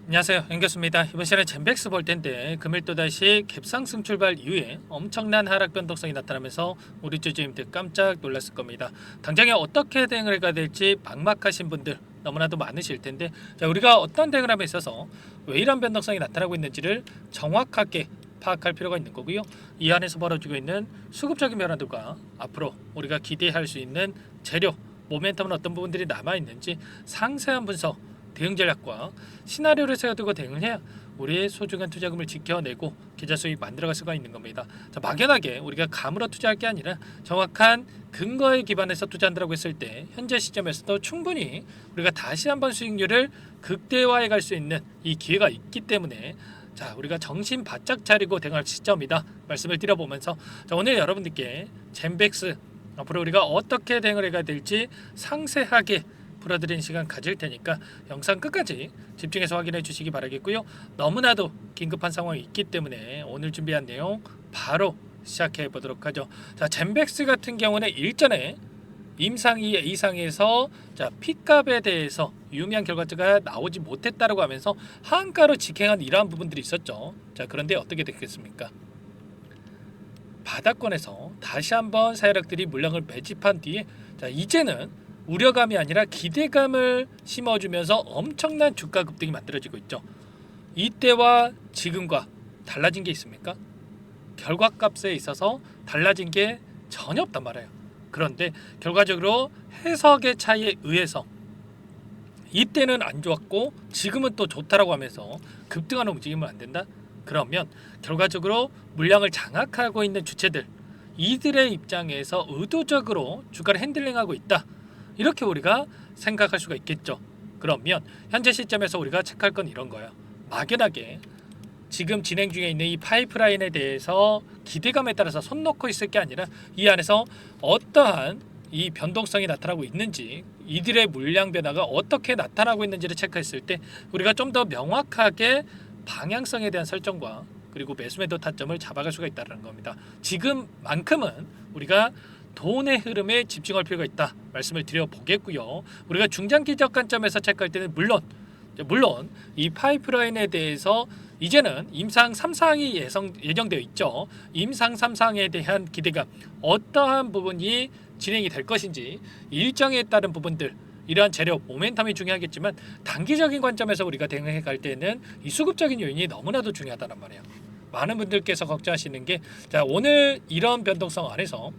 안녕하세요, 연교수입니다. 이번 시간에 젠백스 볼 텐데 금일 또다시 갭상승 출발 이후에 엄청난 하락 변동성이 나타나면서 우리 주주님들 깜짝 놀랐을 겁니다. 당장에 어떻게 대응을 해야 될지 막막하신 분들 너무나도 많으실 텐데, 자, 우리가 어떤 대응을 함에 있어서 왜 이런 변동성이 나타나고 있는지를 정확하게 파악할 필요가 있는 거고요. 이 안에서 벌어지고 있는 수급적인 변화들과 앞으로 우리가 기대할 수 있는 재료, 모멘텀은 어떤 부분들이 남아있는지 상세한 분석, 대응 전략과 시나리오를 세워두고 대응을 해야 우리의 소중한 투자금을 지켜내고 계좌 수익 만들어갈 수가 있는 겁니다. 자, 막연하게 우리가 감으로 투자할 게 아니라 정확한 근거에 기반해서 투자한다고 했을 때 현재 시점에서도 충분히 우리가 다시 한번 수익률을 극대화해 갈 수 있는 이 기회가 있기 때문에, 자, 우리가 정신 바짝 차리고 대응할 시점이다 말씀을 드려보면서, 자, 오늘 여러분들께 젠백스 앞으로 우리가 어떻게 대응을 해야 될지 상세하게 풀어드리는 시간 가질 테니까 영상 끝까지 집중해서 확인해 주시기 바라겠고요. 너무나도 긴급한 상황이 있기 때문에 오늘 준비한 내용 바로 시작해 보도록 하죠. 자, 젠백스 같은 경우는 일전에 임상이 A상에서 자, P값에 대해서 유의미한 결과가 나오지 못했다고 하면서 하한가로 직행한 이러한 부분들이 있었죠. 자, 그런데 어떻게 됐겠습니까? 바닥권에서 다시 한번 세력들이 물량을 매집한 뒤에, 자, 이제는 우려감이 아니라 기대감을 심어주면서 엄청난 주가 급등이 만들어지고 있죠. 이때와 지금과 달라진 게 있습니까? 결과값에 있어서 달라진 게 전혀 없단 말이에요. 그런데 결과적으로 해석의 차이에 의해서 이때는 안 좋았고 지금은 또 좋다라고 하면서 급등하는 움직임은 안 된다? 그러면 결과적으로 물량을 장악하고 있는 주체들, 이들의 입장에서 의도적으로 주가를 핸들링하고 있다, 이렇게 우리가 생각할 수가 있겠죠. 그러면 현재 시점에서 우리가 체크할 건 이런 거예요. 막연하게 지금 진행 중에 있는 이 파이프라인에 대해서 기대감에 따라서 손 놓고 있을 게 아니라 이 안에서 어떠한 이 변동성이 나타나고 있는지, 이들의 물량 변화가 어떻게 나타나고 있는지를 체크했을 때 우리가 좀 더 명확하게 방향성에 대한 설정과 그리고 매수매도 타점을 잡아갈 수가 있다는 겁니다. 지금만큼은 우리가 돈의 흐름에 집중할 필요가 있다 말씀을 드려보겠고요. 우리가 중장기적 관점에서 체크할 때는 물론 이 파이프라인에 대해서 이제는 임상 3상이 예정되어 있죠. 임상 3상에 대한 기대감, 어떠한 부분이 진행이 될 것인지, 일정에 따른 부분들, 이러한 재료, 모멘텀이 중요하겠지만 단기적인 관점에서 우리가 대응해 갈 때는 이 수급적인 요인이 너무나도 중요하다는 말이에요. 많은 분들께서 걱정하시는 게, 자, 오늘 이런 변동성 안에서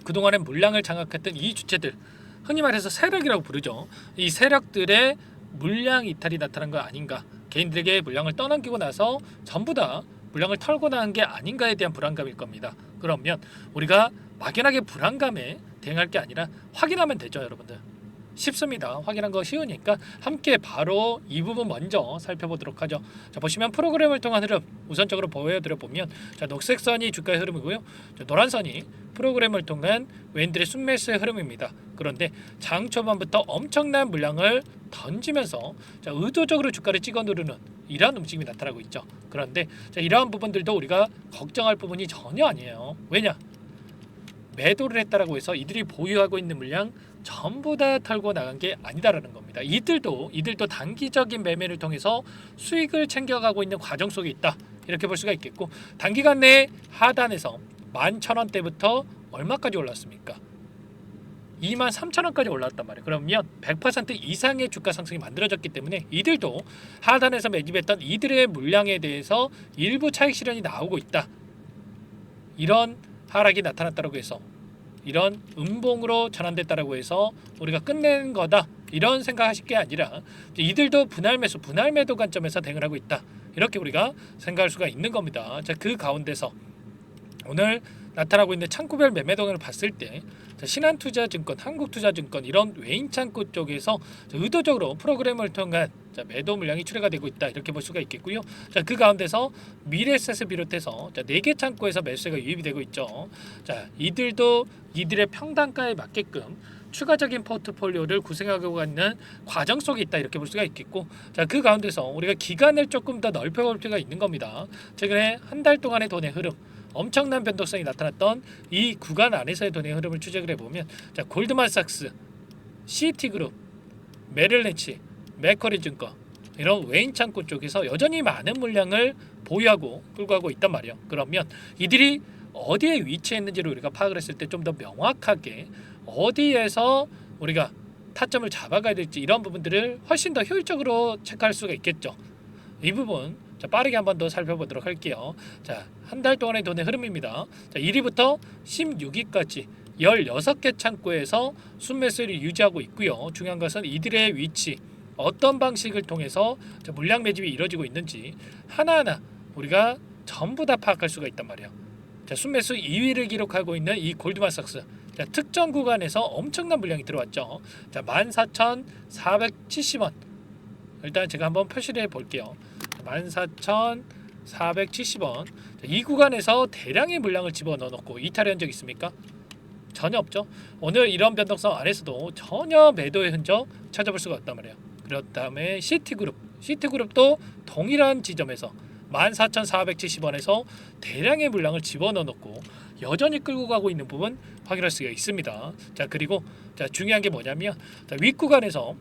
그동안에 물량을 장악했던 이 주체들, 흔히 말해서 세력이라고 부르죠. 이 세력들의 물량 이탈이 나타난 거 아닌가, 개인들에게 물량을 떠넘기고 나서 전부 다 물량을 털고 나간 게 아닌가에 대한 불안감일 겁니다. 그러면 우리가 막연하게 불안감에 대응할 게 아니라 확인하면 되죠, 여러분들. 쉽습니다. 확인한 거 쉬우니까 함께 바로 이 부분 먼저 살펴보도록 하죠. 자, 보시면 프로그램을 통한 흐름 우선적으로 보여드려 보면, 자, 녹색 선이 주가의 흐름이고요. 자, 노란 선이 프로그램을 통한 외인들의 순매수의 흐름입니다. 그런데 장 초반부터 엄청난 물량을 던지면서, 자, 의도적으로 주가를 찍어 누르는 이러한 움직임이 나타나고 있죠. 그런데 자, 이러한 부분들도 우리가 걱정할 부분이 전혀 아니에요. 왜냐? 매도를 했다라고 해서 이들이 보유하고 있는 물량 전부 다 털고 나간 게 아니다라는 겁니다. 이들도 단기적인 매매를 통해서 수익을 챙겨가고 있는 과정 속에 있다, 이렇게 볼 수가 있겠고, 단기간 내에 하단에서 11,000원대부터 얼마까지 올랐습니까? 23,000원까지 올랐단 말이에요. 그러면 100% 이상의 주가 상승이 만들어졌기 때문에 이들도 하단에서 매집했던 이들의 물량에 대해서 일부 차익 실현이 나오고 있다, 이런 하락이 나타났다고 해서, 이런 음봉으로 전환됐다라고 해서 우리가 끝낸 거다, 이런 생각하실 게 아니라 이들도 분할 매수, 분할 매도 관점에서 대응을 하고 있다, 이렇게 우리가 생각할 수가 있는 겁니다. 자, 그 가운데서 오늘 나타나고 있는 창구별 매매 동향을 봤을 때, 신한투자증권, 한국투자증권 이런 외인 창구 쪽에서 의도적으로 프로그램을 통한 매도 물량이 출회가 되고 있다, 이렇게 볼 수가 있겠고요. 자, 그 가운데서 미래에셋을 비롯해서 4개 창구에서 매수가 유입이 되고 있죠. 자, 이들도 이들의 평단가에 맞게끔 추가적인 포트폴리오를 구성하고 있는 과정 속에 있다, 이렇게 볼 수가 있겠고, 자, 그 가운데서 우리가 기간을 조금 더 넓혀볼 필요가 있는 겁니다. 최근에 한 달 동안의 돈의 흐름, 엄청난 변동성이 나타났던 이 구간 안에서의 돈의 흐름을 추적을 해보면, 자, 골드만삭스, 시티그룹, 메릴린치, 맥쿼리 증권, 이런 외인 창고 쪽에서 여전히 많은 물량을 보유하고 끌고 가고 있단 말이에요. 그러면 이들이 어디에 위치했는지를 우리가 파악을 했을 때 좀 더 명확하게 어디에서 우리가 타점을 잡아가야 될지 이런 부분들을 훨씬 더 효율적으로 체크할 수가 있겠죠. 이 부분 빠르게 한번 더 살펴보도록 할게요. 자, 한 달 동안의 돈의 흐름입니다. 자, 1위부터 16위까지 16개 창고에서 순매수를 유지하고 있고요. 중요한 것은 이들의 위치, 어떤 방식을 통해서 물량 매집이 이루어지고 있는지 하나하나 우리가 전부 다 파악할 수가 있단 말이에요. 자, 순매수 2위를 기록하고 있는 이 골드만삭스. 자, 특정 구간에서 엄청난 물량이 들어왔죠. 자, 14,470원. 일단 제가 한번 표시를 해 볼게요. 14,470원. 이 구간에서 대량의 물량을 집어넣어 놓고 이탈한 적 있습니까? 전혀 없죠. 오늘 이런 변동성 안에서도 전혀 매도의 흔적 찾아볼 수가 없단 말이에요. 그렇다면 시티그룹도 동일한 지점에서 14,470원에서 대량의 물량을 집어넣어 놓고 여전히 끌고 가고 있는 부분 확인할 수가 있습니다. 자, 그리고 중요한 게 뭐냐면 윗구간에서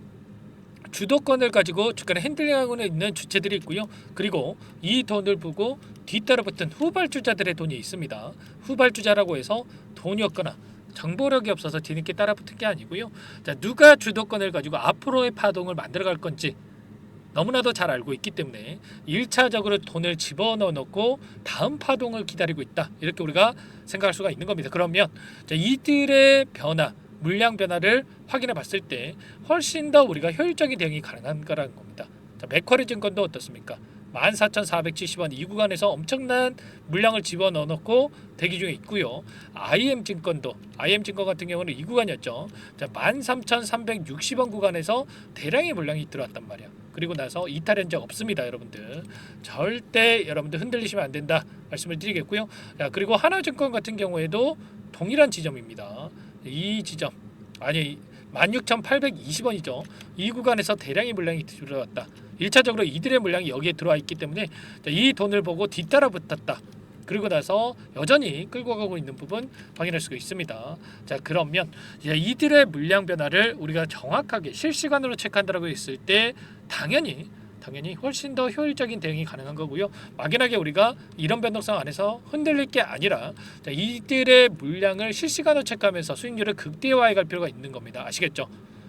주도권을 가지고 주가를 핸들링하고 있는 주체들이 있고요. 그리고 이 돈을 보고 뒤따라 붙은 후발주자들의 돈이 있습니다. 후발주자라고 해서 돈이 없거나 정보력이 없어서 뒤늦게 따라붙은 게 아니고요. 자, 누가 주도권을 가지고 앞으로의 파동을 만들어갈 건지 너무나도 잘 알고 있기 때문에 1차적으로 돈을 집어넣어 놓고 다음 파동을 기다리고 있다. 이렇게 우리가 생각할 수가 있는 겁니다. 그러면 이들의 변화, 물량 변화를 확인해 봤을 때 훨씬 더 우리가 효율적인 대응이 가능한 거라는 겁니다. 자, 맥쿼리 증권도 어떻습니까? 14,470원 이 구간에서 엄청난 물량을 집어넣어 놓고 대기 중에 있고요. IM증권 같은 경우는 이 구간이었죠. 자, 13,360원 구간에서 대량의 물량이 들어왔단 말이야. 그리고 나서 이탈한 적 없습니다, 여러분들. 절대 여러분들 흔들리시면 안 된다 말씀을 드리겠고요. 자, 그리고 하나증권 같은 경우에도 동일한 지점입니다. 이 지점 16,820원이죠. 이 구간에서 대량의 물량이 들어왔다. 1차적으로 이들의 물량이 여기에 들어와 있기 때문에 이 돈을 보고 뒤따라 붙었다. 그리고 나서 여전히 끌고 가고 있는 부분 확인할 수가 있습니다. 자, 그러면 이들의 물량 변화를 우리가 정확하게 실시간으로 체크한다고 했을 때 당연히 훨씬 더 효율적인 대응이 가능한 거고요. 막연하게 우리가 이런 변동성 안에서 흔들릴 게 아니라 이들의 물량을 실시간으로 체크하면서 수익률을 극대화해 갈 필요가 있는 겁니다. 아시겠죠?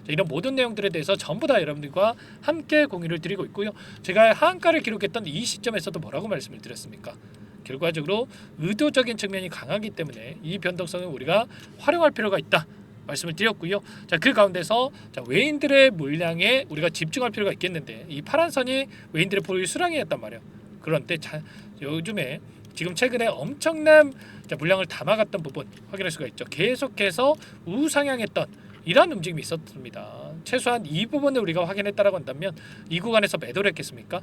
이런 모든 내용들에 대해서 전부 다 여러분들과 함께 공유를 드리고 있고요. 제가 하한가를 기록했던 이 시점에서도 뭐라고 말씀을 드렸습니까? 결과적으로 의도적인 측면이 강하기 때문에 이 변동성을 우리가 활용할 필요가 있다 말씀을 드렸고요. 자, 그 가운데서 외인들의 물량에 우리가 집중할 필요가 있겠는데 이 파란 선이 외인들의 보유 수량이었단 말이에요. 그런데 요즘에 지금 최근에 엄청난 물량을 담아갔던 부분 확인할 수가 있죠. 계속해서 우상향했던 이러한 움직임이 있었습니다. 최소한 이 부분을 우리가 확인했다라고 한다면 이 구간에서 매도를 했겠습니까?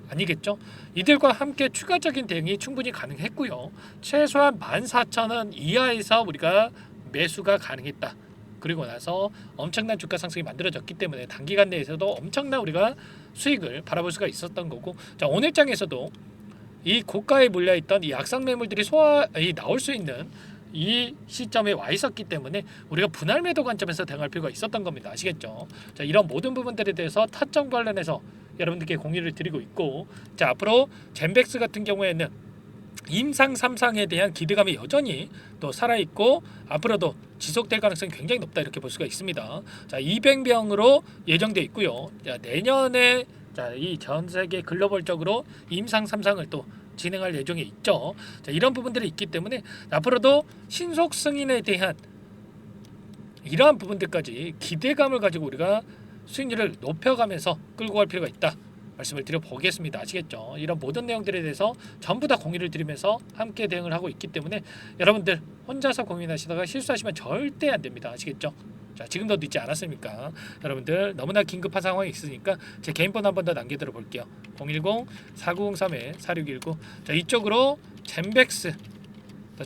아니겠죠. 이들과 함께 추가적인 대응이 충분히 가능했고요. 최소한 14,000원 이하에서 우리가 매수가 가능했다. 그리고 나서 엄청난 주가 상승이 만들어졌기 때문에 단기간 내에서도 엄청난 우리가 수익을 바라볼 수가 있었던 거고, 자, 오늘 장에서도 이 고가에 몰려있던 이 악성 매물들이 나올 수 있는 이 시점에 와 있었기 때문에 우리가 분할 매도 관점에서 대응할 필요가 있었던 겁니다. 아시겠죠? 자, 이런 모든 부분들에 대해서 타점 관련해서 여러분들께 공유를 드리고 있고, 자, 앞으로 젠백스 같은 경우에는 임상 3상에 대한 기대감이 여전히 또 살아있고 앞으로도 지속될 가능성이 굉장히 높다 이렇게 볼 수가 있습니다. 자, 200명으로 예정되어 있고요. 자, 내년에 이 전 세계 글로벌적으로 임상 3상을 또 진행할 예정에 있죠. 자, 이런 부분들이 있기 때문에 앞으로도 신속 승인에 대한 이러한 부분들까지 기대감을 가지고 우리가 수익률을 높여가면서 끌고 갈 필요가 있다 말씀을 드려보겠습니다. 아시겠죠? 이런 모든 내용들에 대해서 전부 다 공유를 드리면서 함께 대응을 하고 있기 때문에 여러분들 혼자서 고민하시다가 실수하시면 절대 안 됩니다. 아시겠죠? 자, 지금도 늦지 않았습니까? 여러분들 너무나 긴급한 상황이 있으니까 제 개인 번호 한 번 더 남겨드려 볼게요. 010-4903-4619. 자, 이쪽으로 젠백스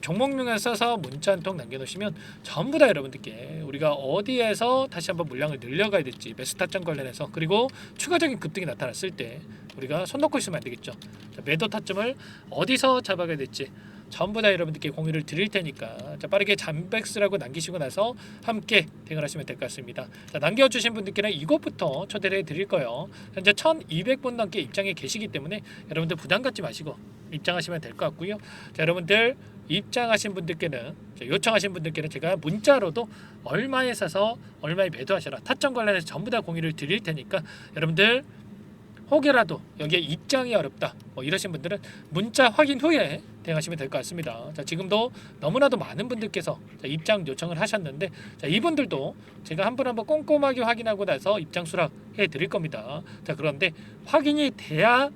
종목명을 써서 문자 한 통 남겨놓으시면 전부 다 여러분들께 우리가 어디에서 다시 한번 물량을 늘려가야 될지 매수 타점 관련해서, 그리고 추가적인 급등이 나타났을 때 우리가 손 놓고 있으면 안 되겠죠. 자, 매도 타점을 어디서 잡아가야 될지 전부 다 여러분들께 공유를 드릴 테니까 자, 빠르게 잠백스라고 남기시고 나서 함께 대응하시면 될 것 같습니다. 자, 남겨주신 분들께는 이것부터 초대를 해드릴 거예요. 현재 1200분 넘게 입장에 계시기 때문에 여러분들 부담 갖지 마시고 입장하시면 될 것 같고요. 자, 여러분들 입장하신 분들께는 요청하신 분들께는 제가 문자로도 얼마에 사서 얼마에 매도하셔라 타점 관련해서 전부 다 공유를 드릴 테니까 여러분들 혹여라도 여기에 입장이 어렵다 뭐 이러신 분들은 문자 확인 후에 대응하시면 될 것 같습니다. 자, 지금도 너무나도 많은 분들께서 입장 요청을 하셨는데 자, 이분들도 제가 한 분 한 분 꼼꼼하게 확인하고 나서 입장 수락해 드릴 겁니다. 자, 그런데 확인이 돼야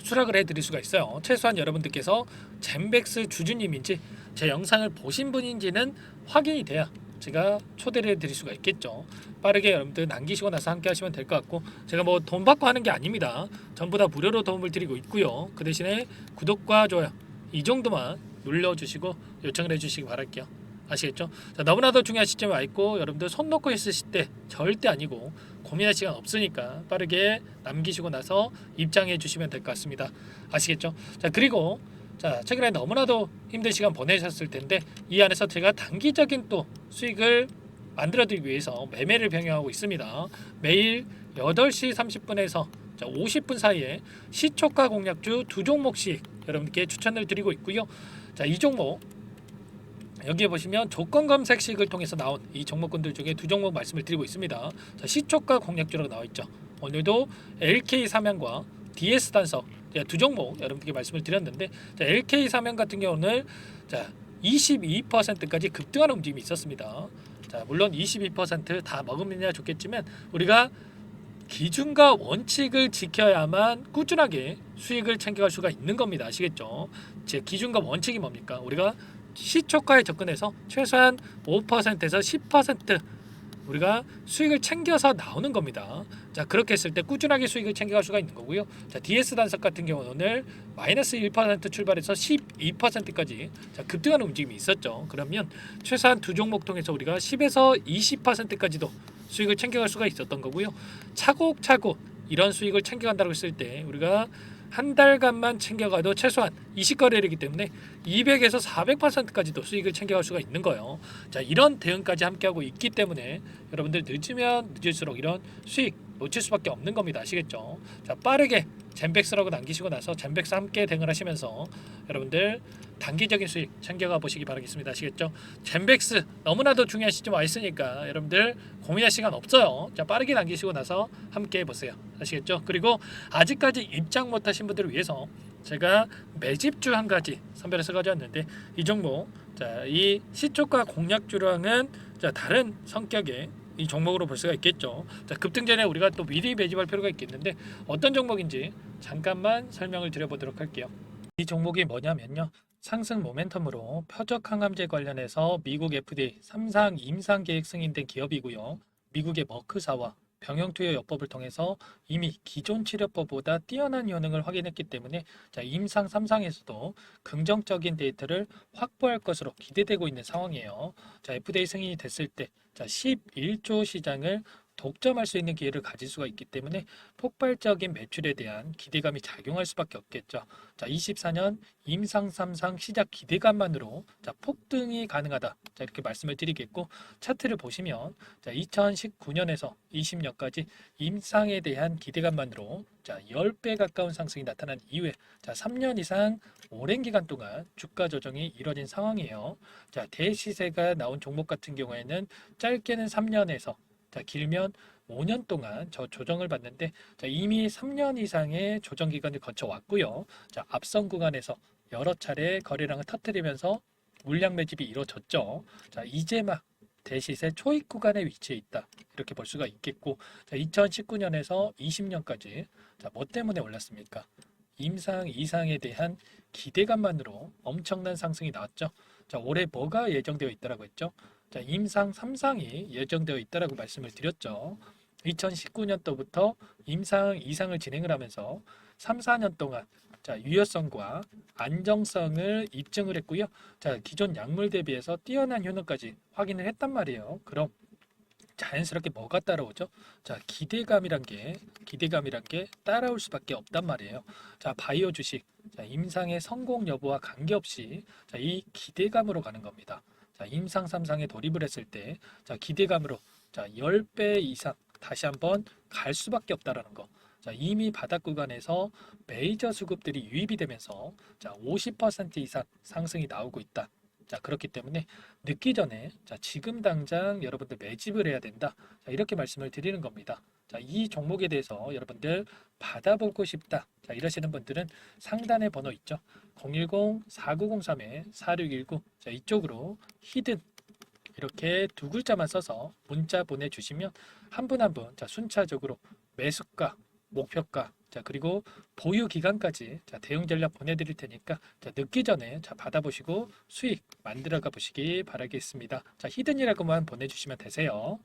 수락을 해드릴 수가 있어요. 최소한 여러분들께서 젠백스 주주님인지 제 영상을 보신 분인지는 확인이 돼야 제가 초대를 해드릴 수가 있겠죠. 빠르게 여러분들 남기시고 나서 함께 하시면 될 것 같고 제가 뭐 돈 받고 하는 게 아닙니다. 전부 다 무료로 도움을 드리고 있고요. 그 대신에 구독과 좋아요 이 정도만 눌러주시고 요청을 해주시기 바랄게요. 아시겠죠? 자, 너무나도 중요한 시점에 와 있고 여러분들 손 놓고 있으실 때 절대 아니고 고민할 시간 없으니까 빠르게 남기시고 나서 입장해 주시면 될 것 같습니다. 아시겠죠? 자, 그리고 자, 최근에 너무나도 힘든 시간 보내셨을 텐데 이 안에서 제가 단기적인 또 수익을 만들어드리기 위해서 매매를 병행하고 있습니다. 매일 8시 30분에서 50분 사이에 시초가 공략주 두 종목씩 여러분께 추천을 드리고 있고요. 자, 이 종목 여기에 보시면 조건 검색식을 통해서 나온 이 종목군들 중에 두 종목 말씀을 드리고 있습니다. 자, 시초가 공략주라고 나와 있죠. 오늘도 LK 사명과 DS 단석 두 종목 여러분께 말씀을 드렸는데 자, LK 사명 같은 경우는 자 22%까지 급등하는 움직임이 있었습니다. 자, 물론 22%다 먹으면 좋겠지만 우리가 기준과 원칙을 지켜야만 꾸준하게 수익을 챙겨갈 수가 있는 겁니다. 아시겠죠? 제 기준과 원칙이 뭡니까? 우리가 시초가에 접근해서 최소한 5%에서 10% 우리가 수익을 챙겨서 나오는 겁니다. 자, 그렇게 했을 때 꾸준하게 수익을 챙겨갈 수가 있는 거고요. 자, DS 단석 같은 경우는 오늘 마이너스 1% 출발해서 12%까지 급등하는 움직임이 있었죠. 그러면 최소한 두 종목 통해서 우리가 10에서 20%까지도 수익을 챙겨갈 수가 있었던 거고요. 차곡차곡 이런 수익을 챙겨간다고 했을 때 우리가 한 달간만 챙겨가도 최소한 20거래이기 때문에 200에서 400%까지도 수익을 챙겨갈 수가 있는 거예요. 자, 이런 대응까지 함께하고 있기 때문에 여러분들 늦으면 늦을수록 이런 수익 놓칠 수밖에 없는 겁니다. 아시겠죠? 자, 빠르게 젠백스라고 남기시고 나서 젠백스 함께 대응을 하시면서 여러분들 단기적인 수익 챙겨가 보시기 바라겠습니다. 아시겠죠? 젠백스 너무나도 중요한 시점 와 있으니까 여러분들 고민할 시간 없어요. 자, 빠르게 남기시고 나서 함께 해보세요. 아시겠죠? 그리고 아직까지 입장 못하신 분들을 위해서 제가 매집주 한 가지 선별해서 가져왔는데 이 종목 자, 이 시초가 공략주랑은 자, 다른 성격의 이 종목으로 볼 수가 있겠죠. 자, 급등 전에 우리가 또 미리 매집할 필요가 있겠는데 어떤 종목인지 잠깐만 설명을 드려보도록 할게요. 이 종목이 뭐냐면요. 상승 모멘텀으로 표적 항암제 관련해서 미국 FDA 3상 임상 계획 승인된 기업이고요. 미국의 머크사와 병용투여 요법을 통해서 이미 기존 치료법보다 뛰어난 효능을 확인했기 때문에 자, 임상 3상에서도 긍정적인 데이터를 확보할 것으로 기대되고 있는 상황이에요. 자, FDA 승인이 됐을 때 자, 11조 시장을 독점할 수 있는 기회를 가질 수가 있기 때문에 폭발적인 매출에 대한 기대감이 작용할 수밖에 없겠죠. 자, 24년 임상 3상 시작 기대감만으로 자, 폭등이 가능하다. 자, 이렇게 말씀을 드리겠고 차트를 보시면 자, 2019년에서 20년까지 임상에 대한 기대감만으로 자, 10배 가까운 상승이 나타난 이후에 자, 3년 이상 오랜 기간 동안 주가 조정이 이뤄진 상황이에요. 자, 대시세가 나온 종목 같은 경우에는 짧게는 3년에서 자, 길면 5년 동안 저 조정을 받는데 자, 이미 3년 이상의 조정 기간을 거쳐왔고요. 자, 앞선 구간에서 여러 차례 거래량을 터뜨리면서 물량 매집이 이루어졌죠. 자, 이제 막 대시세 초입 구간에 위치해 있다. 이렇게 볼 수가 있겠고 자, 2019년에서 20년까지 자, 뭐 때문에 올랐습니까? 임상 이상에 대한 기대감만으로 엄청난 상승이 나왔죠. 자, 올해 뭐가 예정되어 있다라고 했죠? 자, 임상 3상이 예정되어 있다라고 말씀을 드렸죠. 2019년도부터 임상 2상을 진행을 하면서 3, 4년 동안 자, 유효성과 안정성을 입증을 했고요. 자, 기존 약물 대비해서 뛰어난 효능까지 확인을 했단 말이에요. 그럼 자연스럽게 뭐가 따라오죠? 자, 기대감이란 게 따라올 수밖에 없단 말이에요. 자, 바이오 주식, 자, 임상의 성공 여부와 관계없이 자, 이 기대감으로 가는 겁니다. 자, 임상 3상에 돌입을 했을 때, 자, 기대감으로 자, 10배 이상 다시 한번 갈 수밖에 없다라는 거. 자, 이미 바닥 구간에서 메이저 수급들이 유입이 되면서 자, 50% 이상 상승이 나오고 있다. 자, 그렇기 때문에 늦기 전에 자, 지금 당장 여러분들 매집을 해야 된다. 자, 이렇게 말씀을 드리는 겁니다. 자, 이 종목에 대해서 여러분들 받아보고 싶다. 자, 이러시는 분들은 상단에 번호 있죠. 010-4903-4619. 자, 이쪽으로 히든 이렇게 두 글자만 써서 문자 보내주시면 한 분 한 분 자, 순차적으로 매수가, 목표가, 자, 그리고 보유 기간까지 자, 대응 전략 보내드릴 테니까 자, 늦기 전에 자, 받아보시고 수익 만들어가 보시기 바라겠습니다. 자, 히든이라고만 보내주시면 되세요.